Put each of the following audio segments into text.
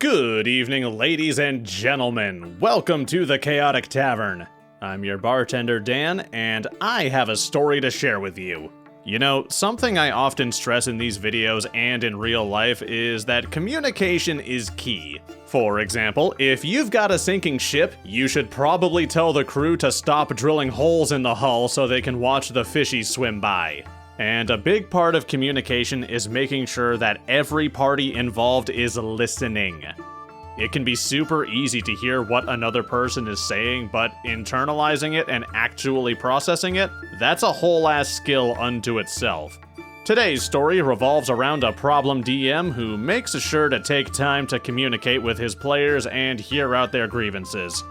Good evening, ladies and gentlemen. Welcome to the Chaotic Tavern. I'm your bartender, Dan, and I have a story to share with you. You know, something I often stress in these videos and in real life is that communication is key. For example, if you've got a sinking ship, you should probably tell the crew to stop drilling holes in the hull so they can watch the fishies swim by. And a big part of communication is making sure that every party involved is listening. It can be super easy to hear what another person is saying, but internalizing it and actually processing it, that's a whole ass skill unto itself. Today's story revolves around a problem DM who makes sure to take time to communicate with his players and hear out their grievances.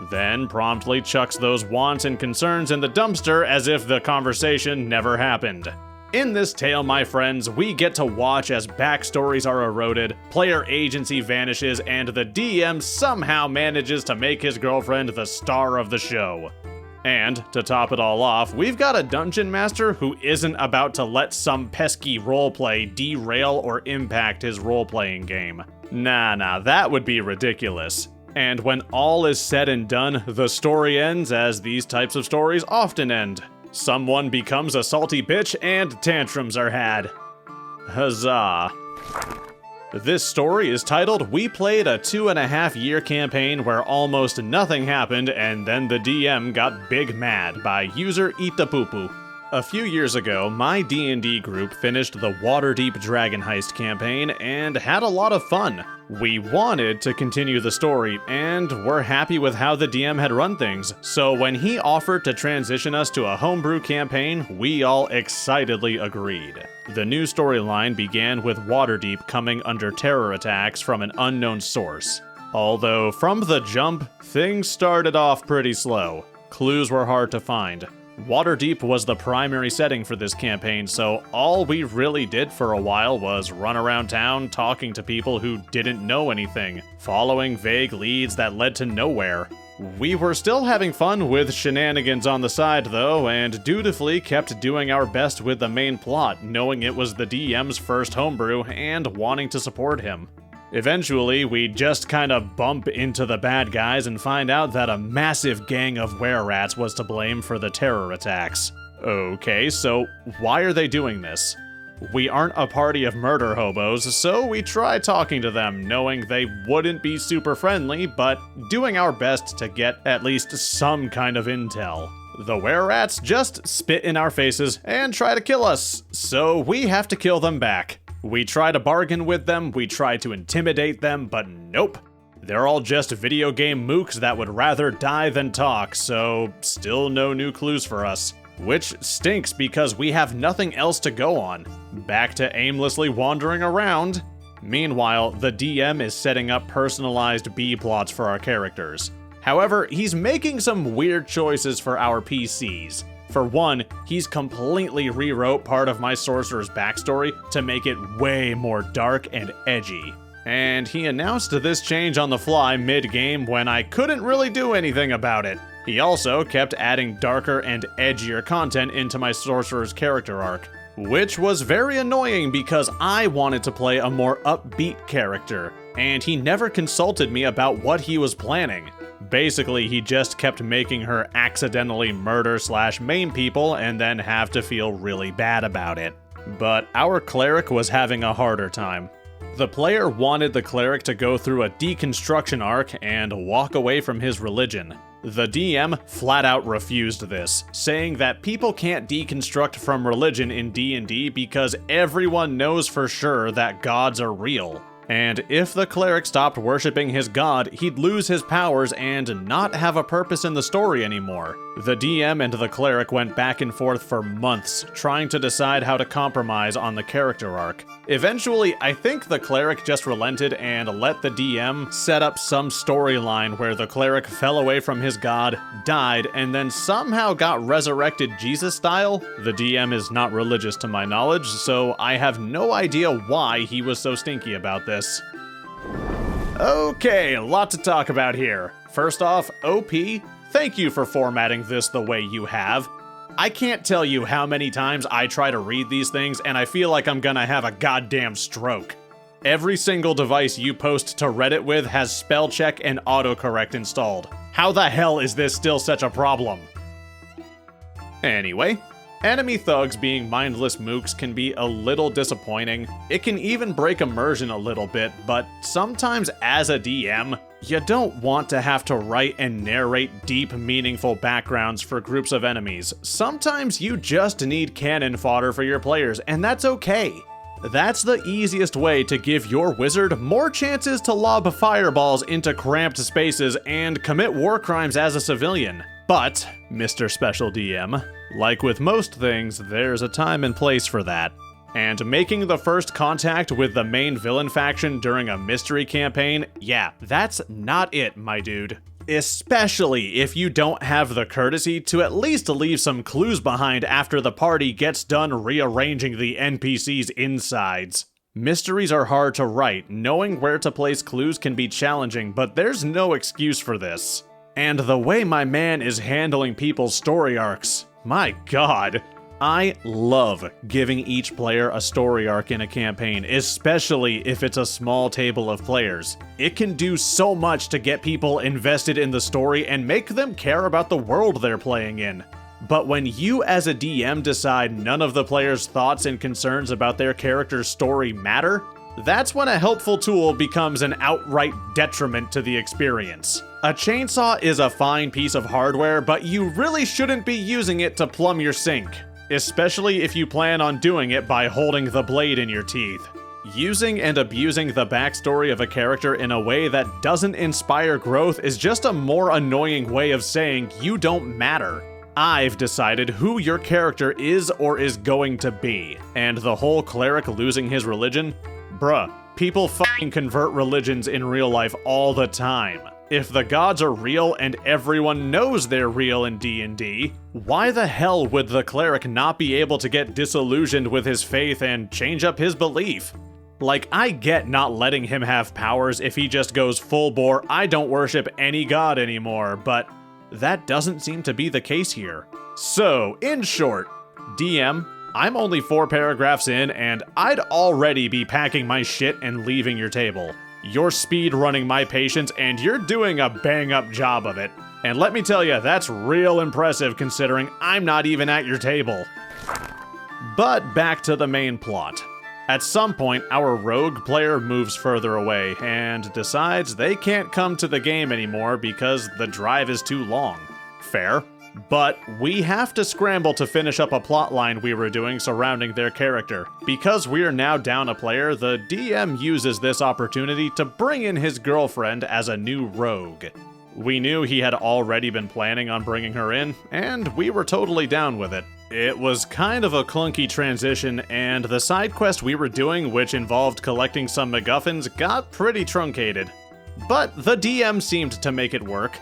Then promptly chucks those wants and concerns in the dumpster as if the conversation never happened. In this tale, my friends, we get to watch as backstories are eroded, player agency vanishes, and the DM somehow manages to make his girlfriend the star of the show. And, to top it all off, we've got a dungeon master who isn't about to let some pesky roleplay derail or impact his role-playing game. Nah, that would be ridiculous. And when all is said and done, the story ends as these types of stories often end. Someone becomes a salty bitch and tantrums are had. Huzzah. This story is titled, We Played a 2.5-year campaign where almost nothing happened and then the DM got big mad, by user Itapupu. A few years ago, my D&D group finished the Waterdeep Dragon Heist campaign and had a lot of fun. We wanted to continue the story, and we're happy with how the DM had run things, so when he offered to transition us to a homebrew campaign, we all excitedly agreed. The new storyline began with Waterdeep coming under terror attacks from an unknown source. Although, from the jump, things started off pretty slow. Clues were hard to find. Waterdeep was the primary setting for this campaign, so all we really did for a while was run around town talking to people who didn't know anything, following vague leads that led to nowhere. We were still having fun with shenanigans on the side though, and dutifully kept doing our best with the main plot, knowing it was the DM's first homebrew and wanting to support him. Eventually, we just kinda bump into the bad guys and find out that a massive gang of were-rats was to blame for the terror attacks. Okay, so why are they doing this? We aren't a party of murder hobos, so we try talking to them, knowing they wouldn't be super friendly, but doing our best to get at least some kind of intel. The were-rats just spit in our faces and try to kill us, so we have to kill them back. We try to bargain with them, we try to intimidate them, but nope. They're all just video game mooks that would rather die than talk, so still no new clues for us. Which stinks because we have nothing else to go on. Back to aimlessly wandering around. Meanwhile, the DM is setting up personalized B-plots for our characters. However, he's making some weird choices for our PCs. For one, he's completely rewrote part of my sorcerer's backstory to make it way more dark and edgy. And he announced this change on the fly mid-game when I couldn't really do anything about it. He also kept adding darker and edgier content into my sorcerer's character arc, which was very annoying because I wanted to play a more upbeat character, and he never consulted me about what he was planning. Basically, he just kept making her accidentally murder/maim people and then have to feel really bad about it. But our cleric was having a harder time. The player wanted the cleric to go through a deconstruction arc and walk away from his religion. The DM flat out refused this, saying that people can't deconstruct from religion in D&D because everyone knows for sure that gods are real. And if the cleric stopped worshipping his god, he'd lose his powers and not have a purpose in the story anymore. The DM and the cleric went back and forth for months, trying to decide how to compromise on the character arc. Eventually, I think the cleric just relented and let the DM set up some storyline where the cleric fell away from his god, died, and then somehow got resurrected Jesus style. The DM is not religious to my knowledge, so I have no idea why he was so stinky about this. Okay, a lot to talk about here. First off, OP, thank you for formatting this the way you have. I can't tell you how many times I try to read these things and I feel like I'm gonna have a goddamn stroke. Every single device you post to Reddit with has spell check and autocorrect installed. How the hell is this still such a problem? Anyway, enemy thugs being mindless mooks can be a little disappointing. It can even break immersion a little bit, but sometimes as a DM, you don't want to have to write and narrate deep, meaningful backgrounds for groups of enemies. Sometimes you just need cannon fodder for your players, and that's okay. That's the easiest way to give your wizard more chances to lob fireballs into cramped spaces and commit war crimes as a civilian. But, Mr. Special DM, like with most things, there's a time and place for that. And making the first contact with the main villain faction during a mystery campaign, yeah, that's not it, my dude. Especially if you don't have the courtesy to at least leave some clues behind after the party gets done rearranging the NPC's insides. Mysteries are hard to write, knowing where to place clues can be challenging, but there's no excuse for this. And the way my man is handling people's story arcs, my god. I love giving each player a story arc in a campaign, especially if it's a small table of players. It can do so much to get people invested in the story and make them care about the world they're playing in. But when you as a DM decide none of the players' thoughts and concerns about their character's story matter, that's when a helpful tool becomes an outright detriment to the experience. A chainsaw is a fine piece of hardware, but you really shouldn't be using it to plumb your sink. Especially if you plan on doing it by holding the blade in your teeth. Using and abusing the backstory of a character in a way that doesn't inspire growth is just a more annoying way of saying you don't matter. I've decided who your character is or is going to be, and the whole cleric losing his religion? Bruh, people fucking convert religions in real life all the time. If the gods are real and everyone knows they're real in D&D, why the hell would the cleric not be able to get disillusioned with his faith and change up his belief? Like, I get not letting him have powers if he just goes full bore, I don't worship any god anymore, but that doesn't seem to be the case here. So, in short, DM, I'm only 4 paragraphs in and I'd already be packing my shit and leaving your table. You're speed running my patience, and you're doing a bang-up job of it. And let me tell you, that's real impressive considering I'm not even at your table. But back to the main plot. At some point, our rogue player moves further away and decides they can't come to the game anymore because the drive is too long. Fair. But we have to scramble to finish up a plotline we were doing surrounding their character. Because we are now down a player, the DM uses this opportunity to bring in his girlfriend as a new rogue. We knew he had already been planning on bringing her in, and we were totally down with it. It was kind of a clunky transition, and the side quest we were doing, which involved collecting some MacGuffins, got pretty truncated. But the DM seemed to make it work.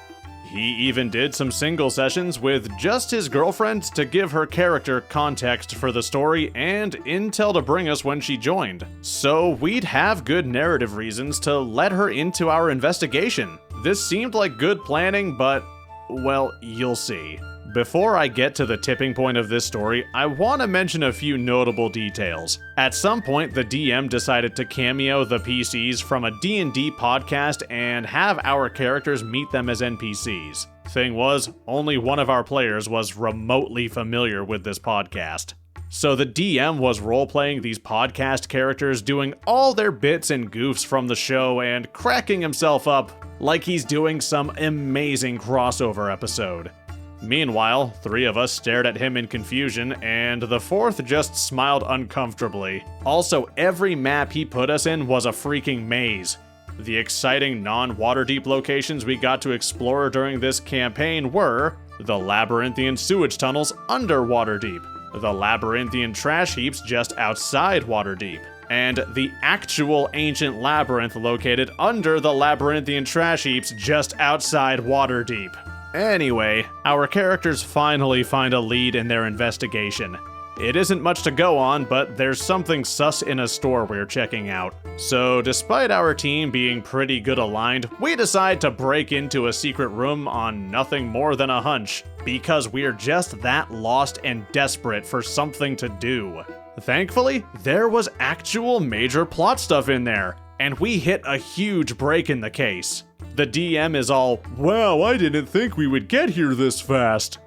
He even did some single sessions with just his girlfriend to give her character context for the story and intel to bring us when she joined. So we'd have good narrative reasons to let her into our investigation. This seemed like good planning, but, well, you'll see. Before I get to the tipping point of this story, I want to mention a few notable details. At some point, the DM decided to cameo the PCs from a D&D podcast and have our characters meet them as NPCs. Thing was, only one of our players was remotely familiar with this podcast. So the DM was role-playing these podcast characters, doing all their bits and goofs from the show and cracking himself up like he's doing some amazing crossover episode. Meanwhile, 3 of us stared at him in confusion, and the 4th just smiled uncomfortably. Also, every map he put us in was a freaking maze. The exciting non-Waterdeep locations we got to explore during this campaign were the labyrinthian sewage tunnels under Waterdeep, the labyrinthian trash heaps just outside Waterdeep, and the actual ancient labyrinth located under the labyrinthian trash heaps just outside Waterdeep. Anyway, our characters finally find a lead in their investigation. It isn't much to go on, but there's something sus in a store we're checking out. So despite our team being pretty good aligned, we decide to break into a secret room on nothing more than a hunch, because we're just that lost and desperate for something to do. Thankfully, there was actual major plot stuff in there, and we hit a huge break in the case. The DM is all, "Wow, I didn't think we would get here this fast."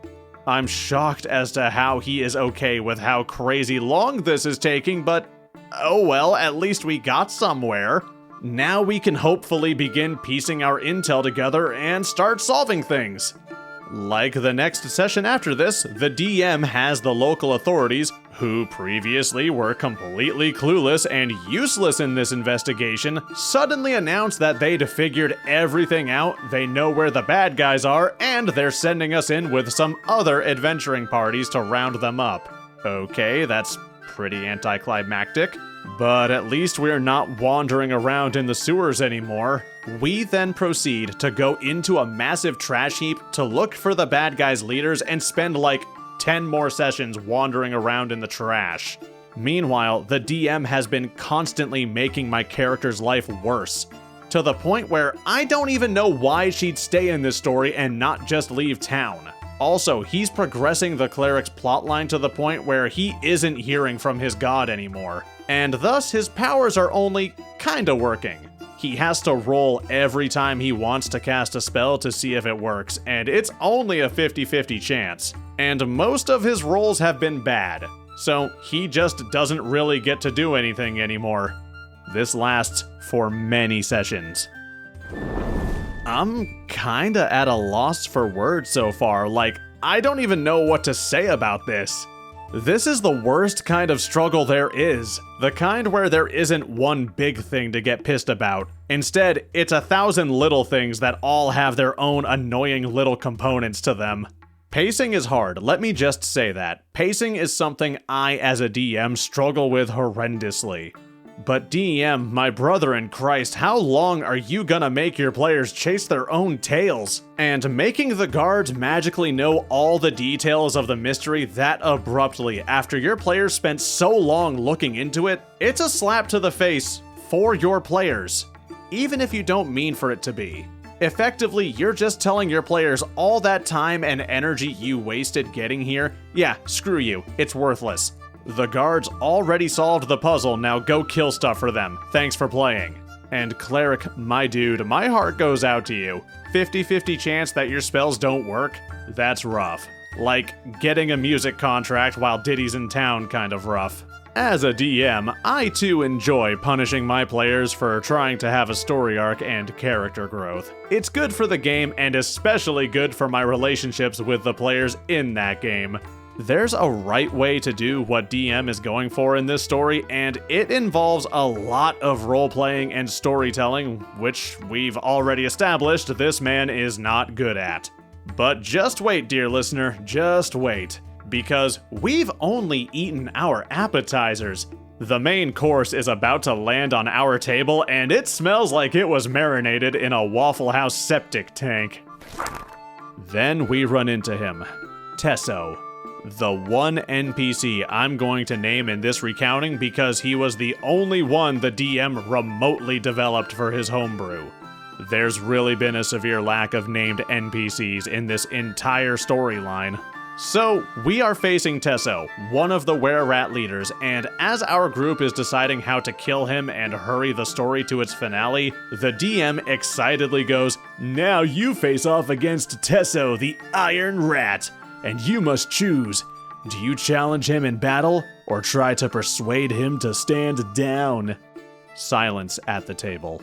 I'm shocked as to how he is okay with how crazy long this is taking, but oh well, at least we got somewhere. Now we can hopefully begin piecing our intel together and start solving things. Like the next session after this, the DM has the local authorities, who previously were completely clueless and useless in this investigation, suddenly announce that they'd figured everything out, they know where the bad guys are, and they're sending us in with some other adventuring parties to round them up. Okay, that's pretty anticlimactic. But at least we're not wandering around in the sewers anymore. We then proceed to go into a massive trash heap to look for the bad guys' leaders and spend like 10 more sessions wandering around in the trash. Meanwhile, the DM has been constantly making my character's life worse, to the point where I don't even know why she'd stay in this story and not just leave town. Also, he's progressing the cleric's plotline to the point where he isn't hearing from his god anymore, and thus his powers are only kinda working. He has to roll every time he wants to cast a spell to see if it works, and it's only a 50-50 chance. And most of his rolls have been bad, so he just doesn't really get to do anything anymore. This lasts for many sessions. I'm kinda at a loss for words so far, like, I don't even know what to say about this. This is the worst kind of struggle there is, the kind where there isn't one big thing to get pissed about. Instead, it's 1,000 little things that all have their own annoying little components to them. Pacing is hard, let me just say that. Pacing is something I, as a DM, struggle with horrendously. But DM, my brother in Christ, how long are you gonna make your players chase their own tails? And making the guards magically know all the details of the mystery that abruptly after your players spent so long looking into it, it's a slap to the face for your players, even if you don't mean for it to be. Effectively, you're just telling your players all that time and energy you wasted getting here, yeah, screw you, it's worthless. The guards already solved the puzzle, now go kill stuff for them. Thanks for playing. And Cleric, my dude, my heart goes out to you. 50-50 chance that your spells don't work? That's rough. Like getting a music contract while Diddy's in town kind of rough. As a DM, I too enjoy punishing my players for trying to have a story arc and character growth. It's good for the game and especially good for my relationships with the players in that game. There's a right way to do what DM is going for in this story, and it involves a lot of role-playing and storytelling, which we've already established this man is not good at. But just wait, dear listener, just wait, because we've only eaten our appetizers. The main course is about to land on our table, and it smells like it was marinated in a Waffle House septic tank. Then we run into him, Tesso. The one NPC I'm going to name in this recounting because he was the only one the DM remotely developed for his homebrew. There's really been a severe lack of named NPCs in this entire storyline. So, we are facing Tesso, one of the Were-Rat leaders, and as our group is deciding how to kill him and hurry the story to its finale, the DM excitedly goes, "Now you face off against Tesso, the Iron Rat. And you must choose. Do you challenge him in battle, or try to persuade him to stand down?" Silence at the table.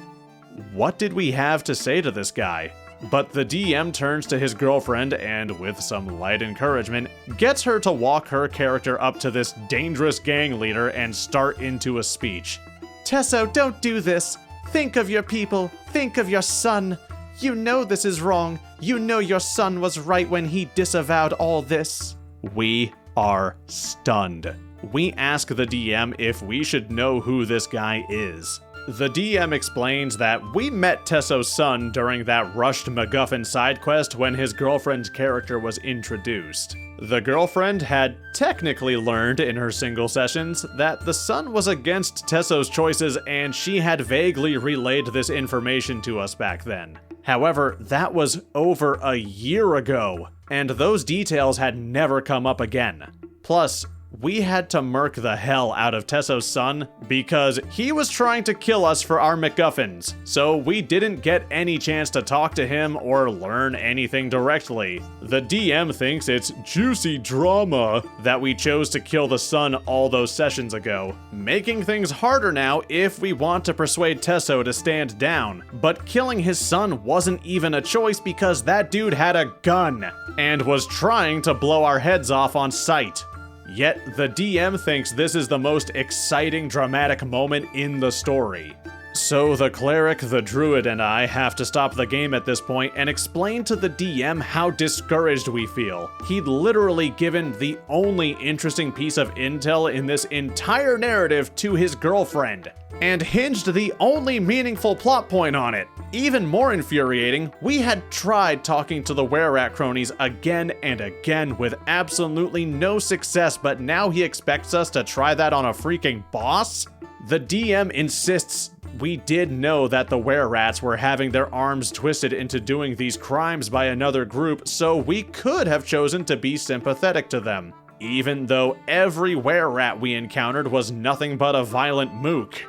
What did we have to say to this guy? But the DM turns to his girlfriend and, with some light encouragement, gets her to walk her character up to this dangerous gang leader and start into a speech. "Tesso, don't do this. Think of your people. Think of your son. You know this is wrong. You know your son was right when he disavowed all this." We are stunned. We ask the DM if we should know who this guy is. The DM explains that we met Tesso's son during that rushed MacGuffin side quest when his girlfriend's character was introduced. The girlfriend had technically learned in her single sessions that the son was against Tesso's choices, and she had vaguely relayed this information to us back then. However, that was over a year ago, and those details had never come up again. Plus, we had to murk the hell out of Tesso's son because he was trying to kill us for our MacGuffins, so we didn't get any chance to talk to him or learn anything directly. The DM thinks it's juicy drama that we chose to kill the son all those sessions ago, making things harder now if we want to persuade Tesso to stand down. But killing his son wasn't even a choice because that dude had a gun and was trying to blow our heads off on sight. Yet the DM thinks this is the most exciting dramatic moment in the story. So the cleric, the druid, and I have to stop the game at this point and explain to the DM how discouraged we feel. He'd literally given the only interesting piece of intel in this entire narrative to his girlfriend, and hinged the only meaningful plot point on it. Even more infuriating, we had tried talking to the were-rat cronies again and again with absolutely no success, but now he expects us to try that on a freaking boss? The DM insists we did know that the were-rats were having their arms twisted into doing these crimes by another group, so we could have chosen to be sympathetic to them, even though every were-rat we encountered was nothing but a violent mook.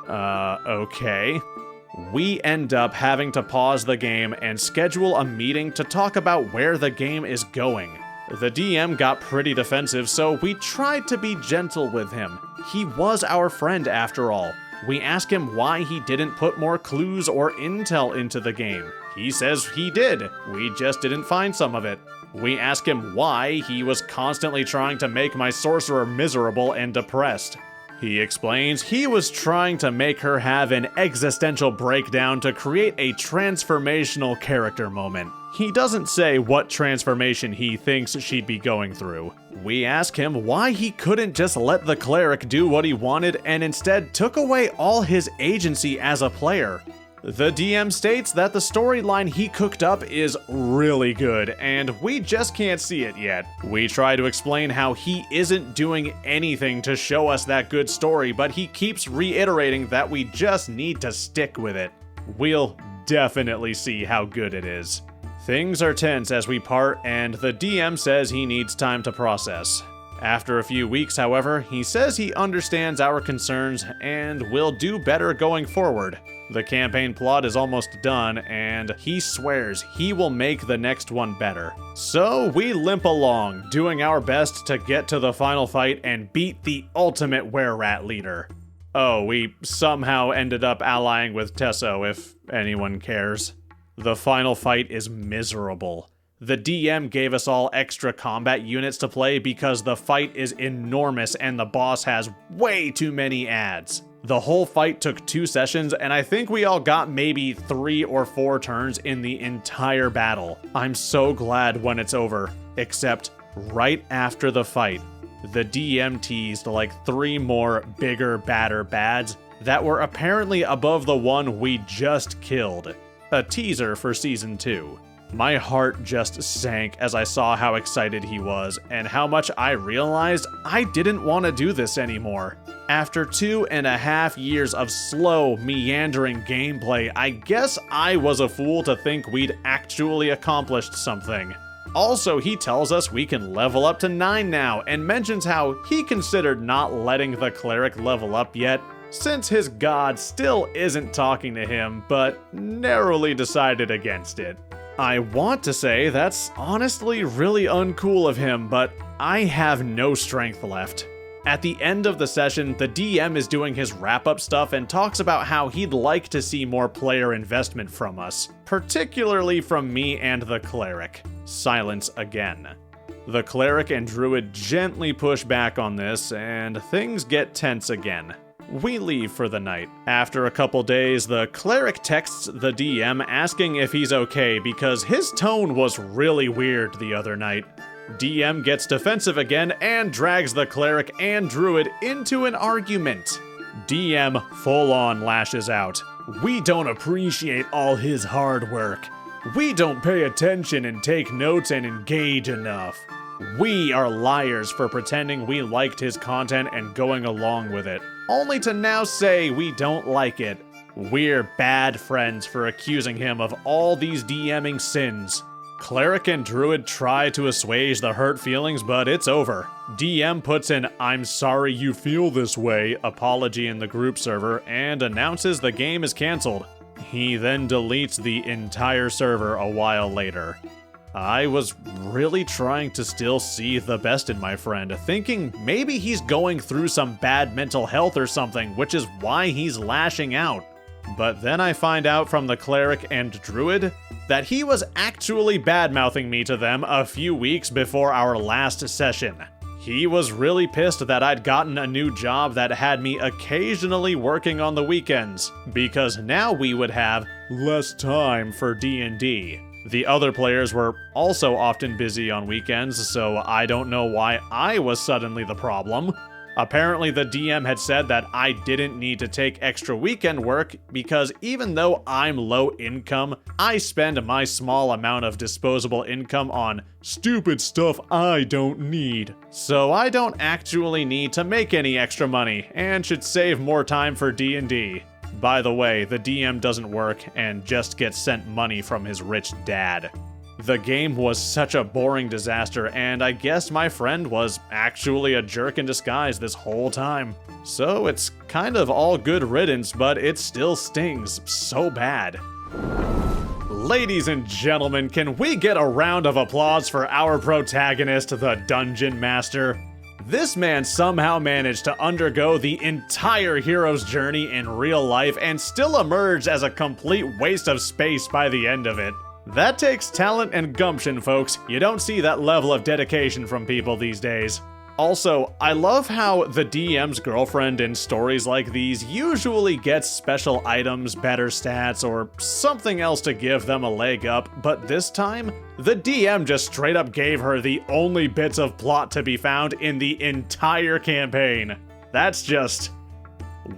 Okay. We end up having to pause the game and schedule a meeting to talk about where the game is going. The DM got pretty defensive, so we tried to be gentle with him. He was our friend after all. We asked him why he didn't put more clues or intel into the game. He says he did, we just didn't find some of it. We asked him why he was constantly trying to make my sorcerer miserable and depressed. He explains he was trying to make her have an existential breakdown to create a transformational character moment. He doesn't say what transformation he thinks she'd be going through. We ask him why he couldn't just let the cleric do what he wanted and instead took away all his agency as a player. The DM states that the storyline he cooked up is really good, and we just can't see it yet. We try to explain how he isn't doing anything to show us that good story, but he keeps reiterating that we just need to stick with it. We'll definitely see how good it is. Things are tense as we part, and the DM says he needs time to process. After a few weeks, however, he says he understands our concerns and will do better going forward. The campaign plot is almost done, and he swears he will make the next one better. So we limp along, doing our best to get to the final fight and beat the ultimate were-rat leader. Oh, we somehow ended up allying with Tesso, if anyone cares. The final fight is miserable. The DM gave us all extra combat units to play because the fight is enormous and the boss has way too many adds. The whole fight took 2 sessions, and I think we all got maybe 3 or 4 turns in the entire battle. I'm so glad when it's over, except right after the fight, the DM teased like 3 more bigger, badder bads that were apparently above the one we just killed. A teaser for Season 2. My heart just sank as I saw how excited he was, and how much I realized I didn't want to do this anymore. After 2.5 years of slow, meandering gameplay, I guess I was a fool to think we'd actually accomplished something. Also, he tells us we can level up to 9 now, and mentions how he considered not letting the cleric level up yet, since his god still isn't talking to him, but narrowly decided against it. I want to say that's honestly really uncool of him, but I have no strength left. At the end of the session, the DM is doing his wrap-up stuff and talks about how he'd like to see more player investment from us, particularly from me and the cleric. Silence again. The cleric and druid gently push back on this, and things get tense again. We leave for the night. After a couple days, the cleric texts the DM asking if he's okay because his tone was really weird the other night. DM gets defensive again and drags the cleric and druid into an argument. DM full-on lashes out. We don't appreciate all his hard work. We don't pay attention and take notes and engage enough. We are liars for pretending we liked his content and going along with it, only to now say we don't like it. We're bad friends for accusing him of all these DMing sins. Cleric and Druid try to assuage the hurt feelings, but it's over. DM puts an "I'm sorry you feel this way" apology in the group server and announces the game is cancelled. He then deletes the entire server a while later. I was really trying to still see the best in my friend, thinking maybe he's going through some bad mental health or something, which is why he's lashing out. But then I find out from the Cleric and Druid that he was actually bad-mouthing me to them a few weeks before our last session. He was really pissed that I'd gotten a new job that had me occasionally working on the weekends, because now we would have less time for D&D. The other players were also often busy on weekends, so I don't know why I was suddenly the problem. Apparently the DM had said that I didn't need to take extra weekend work because even though I'm low income, I spend my small amount of disposable income on stupid stuff I don't need. So I don't actually need to make any extra money and should save more time for D&D. By the way, the DM doesn't work and just gets sent money from his rich dad. The game was such a boring disaster, and I guess my friend was actually a jerk in disguise this whole time. So it's kind of all good riddance, but it still stings so bad. Ladies and gentlemen, can we get a round of applause for our protagonist, the Dungeon Master? This man somehow managed to undergo the entire hero's journey in real life and still emerged as a complete waste of space by the end of it. That takes talent and gumption, folks. You don't see that level of dedication from people these days. Also, I love how the DM's girlfriend in stories like these usually gets special items, better stats, or something else to give them a leg up, but this time, the DM just straight up gave her the only bits of plot to be found in the entire campaign. That's just...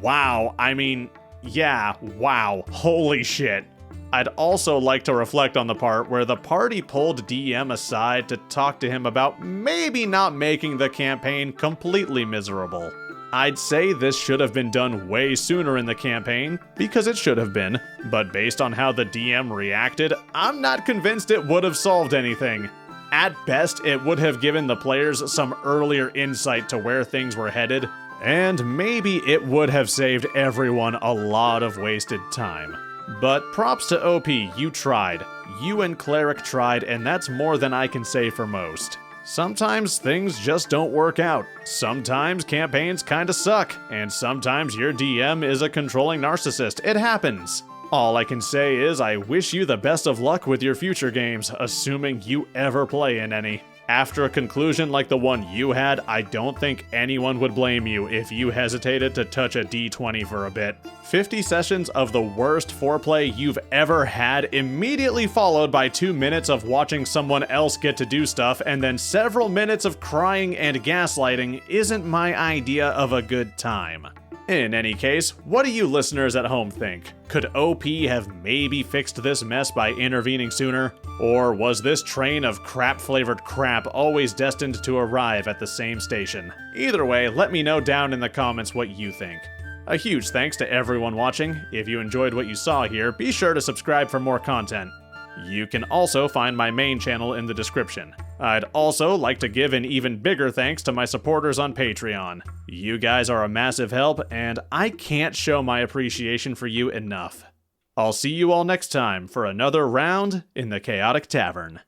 wow. I mean, yeah, wow. Holy shit. I'd also like to reflect on the part where the party pulled DM aside to talk to him about maybe not making the campaign completely miserable. I'd say this should have been done way sooner in the campaign, because it should have been, but based on how the DM reacted, I'm not convinced it would have solved anything. At best, it would have given the players some earlier insight to where things were headed, and maybe it would have saved everyone a lot of wasted time. But props to OP, you tried. You and Cleric tried, and that's more than I can say for most. Sometimes things just don't work out. Sometimes campaigns kinda suck, and sometimes your DM is a controlling narcissist. It happens. All I can say is I wish you the best of luck with your future games, assuming you ever play in any. After a conclusion like the one you had, I don't think anyone would blame you if you hesitated to touch a D20 for a bit. 50 sessions of the worst foreplay you've ever had, immediately followed by 2 minutes of watching someone else get to do stuff, and then several minutes of crying and gaslighting isn't my idea of a good time. In any case, what do you listeners at home think? Could OP have maybe fixed this mess by intervening sooner? Or was this train of crap-flavored crap always destined to arrive at the same station? Either way, let me know down in the comments what you think. A huge thanks to everyone watching. If you enjoyed what you saw here, be sure to subscribe for more content. You can also find my main channel in the description. I'd also like to give an even bigger thanks to my supporters on Patreon. You guys are a massive help, and I can't show my appreciation for you enough. I'll see you all next time for another round in the Chaotic Tavern.